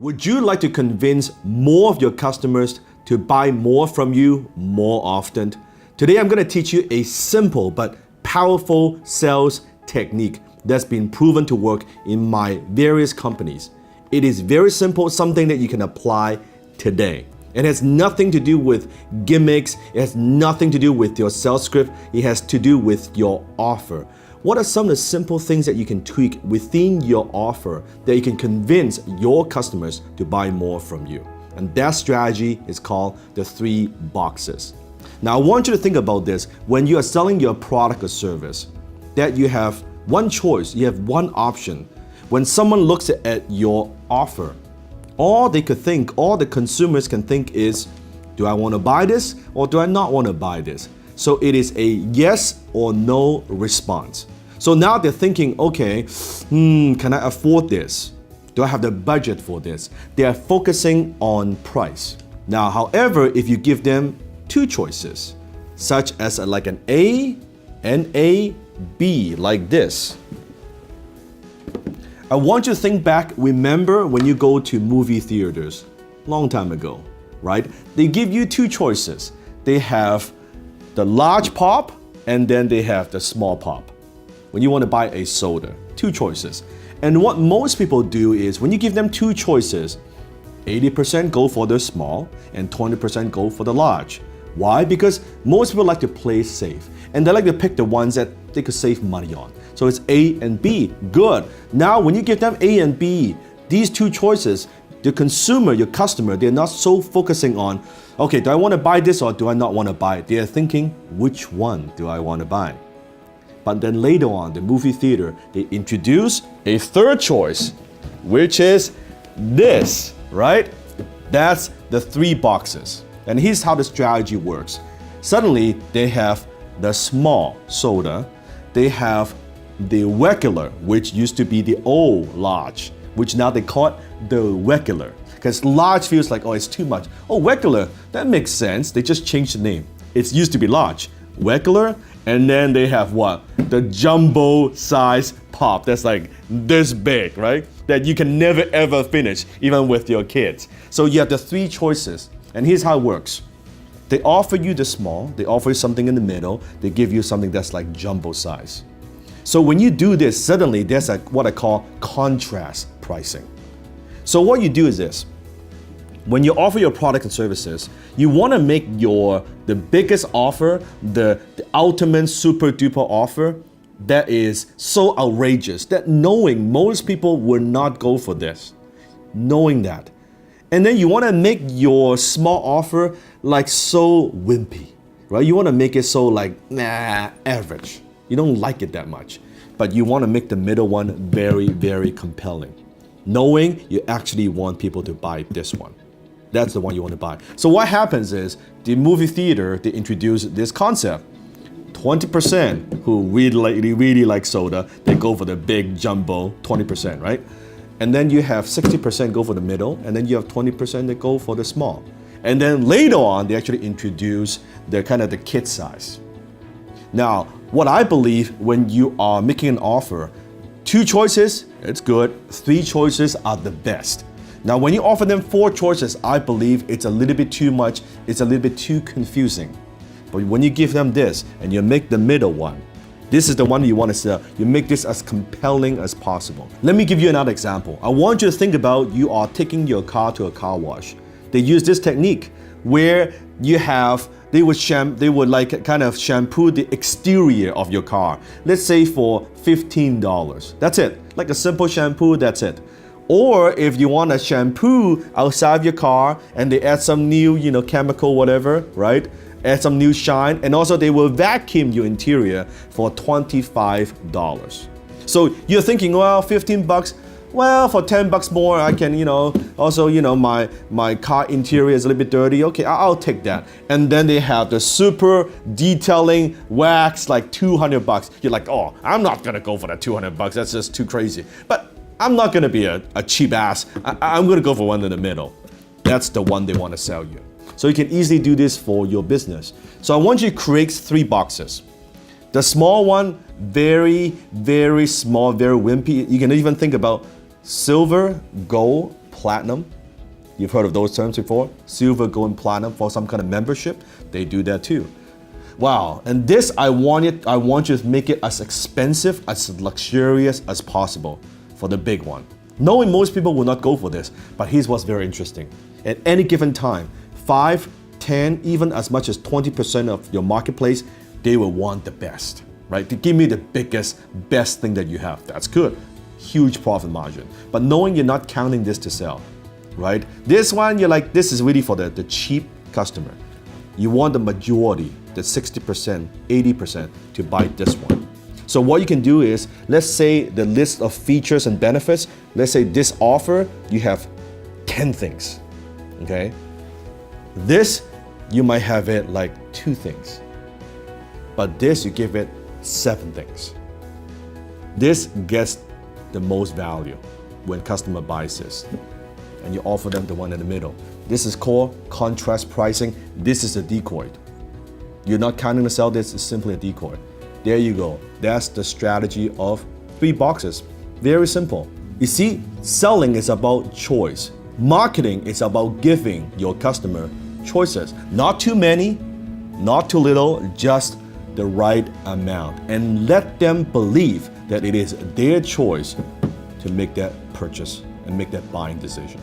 Would you like to convince more of your customers to buy more from you more often? Today I'm going to teach you a simple but powerful sales technique that's been proven to work in my various companies. It is very simple, something that you can apply today. It has nothing to do with gimmicks, it has nothing to do with your sales script, it has to do with your offer. What are some of the simple things that you can tweak within your offer that you can convince your customers to buy more from you? And that strategy is called the 3 boxes. Now I want you to think about this when you are selling your product or service, that you have one choice, you have one option. When someone looks at your offer, all they could think, all the consumers can think is, do I want to buy this or do I not want to buy this? So it is a yes or no response. So now they're thinking, okay, can I afford this? Do I have the budget for this? They are focusing on price. Now, however, if you give them 2 choices, such as like an A and a B, like this. I want you to think back, remember when you go to movie theaters, long time ago, right? They give you 2 choices. They have the large pop and then they have the small pop. When you want to buy a soda, 2 choices. And what most people do is when you give them 2 choices, 80% go for the small and 20% go for the large. Why? Because most people like to play safe and they like to pick the ones that they could save money on. So it's A and B, good. Now when you give them A and B, these 2 choices, the consumer, your customer, they're not so focusing on, okay, do I want to buy this or do I not want to buy it? They're thinking, which one do I want to buy? But then later on, the movie theater, they introduce a 3rd choice, which is this, right? That's the 3 boxes. And here's how the strategy works. Suddenly, they have the small soda, they have the regular, which used to be the old large, which now they call it the regular. Because large feels like, oh, it's too much. Oh, regular, that makes sense. They just changed the name. It used to be large, regular, and then they have what? The jumbo size pop. That's like this big, right? That you can never ever finish, even with your kids. So you have the 3 choices. And here's how it works. They offer you the small, they offer you something in the middle, they give you something that's like jumbo size. So when you do this, suddenly there's like what I call contrast pricing. So what you do is this. When you offer your product and services, you want to make the biggest offer, the ultimate super duper offer that is so outrageous that knowing most people will not go for this. Knowing that. And then you want to make your small offer like so wimpy, right? You want to make it so like, average. You don't like it that much. But you want to make the middle one very, very compelling. Knowing you actually want people to buy this one. That's the one you want to buy. So what happens is the movie theater, they introduce this concept. 20% who really like soda, they go for the big jumbo, 20%, right? And then you have 60% go for the middle, and then you have 20% that go for the small. And then later on, they actually introduce the kind of the kid size. Now, what I believe when you are making an offer, 2 choices, it's good. 3 choices are the best. Now, when you offer them 4 choices, I believe it's a little bit too much, it's a little bit too confusing. But when you give them this and you make the middle one, this is the one you want to sell, you make this as compelling as possible. Let me give you another example. I want you to think about you are taking your car to a car wash. They use this technique where they would like kind of shampoo the exterior of your car. Let's say for $15. That's it. Like a simple shampoo, that's it. Or if you want to shampoo outside of your car and they add some new, chemical, whatever, right? Add some new shine, and also they will vacuum your interior for $25. So you're thinking, well, 15 bucks, well, for 10 bucks more, I can, also, my car interior is a little bit dirty. Okay, I'll take that. And then they have the super detailing wax, like 200 bucks. You're like, oh, I'm not gonna go for that 200 bucks. That's just too crazy. But I'm not gonna be a cheap ass. I'm gonna go for one in the middle. That's the one they want to sell you. So you can easily do this for your business. So I want you to create 3 boxes. The small one, very, very small, very wimpy. You can even think about silver, gold, platinum. You've heard of those terms before? Silver, gold, and platinum for some kind of membership. They do that too. Wow, and this I want you to make it as expensive, as luxurious as possible for the big one. Knowing most people will not go for this, but here's what's very interesting. At any given time, 5, 10, even as much as 20% of your marketplace, they will want the best, right? To give me the biggest, best thing that you have. That's good. Huge profit margin. But knowing you're not counting this to sell, right? This one, you're like, this is really for the cheap customer. You want the majority, the 60%, 80% to buy this one. So what you can do is, let's say the list of features and benefits, let's say this offer, you have 10 things, okay? This, you might have it like 2 things. But this, you give it 7 things. This gets the most value when customer buys this. And you offer them the one in the middle. This is called contrast pricing. This is a decoy. You're not counting to sell, this is simply a decoy. There you go. That's the strategy of 3 boxes. Very simple. You see, selling is about choice. Marketing is about giving your customer choices. Not too many, not too little, just the right amount. And let them believe that it is their choice to make that purchase and make that buying decision.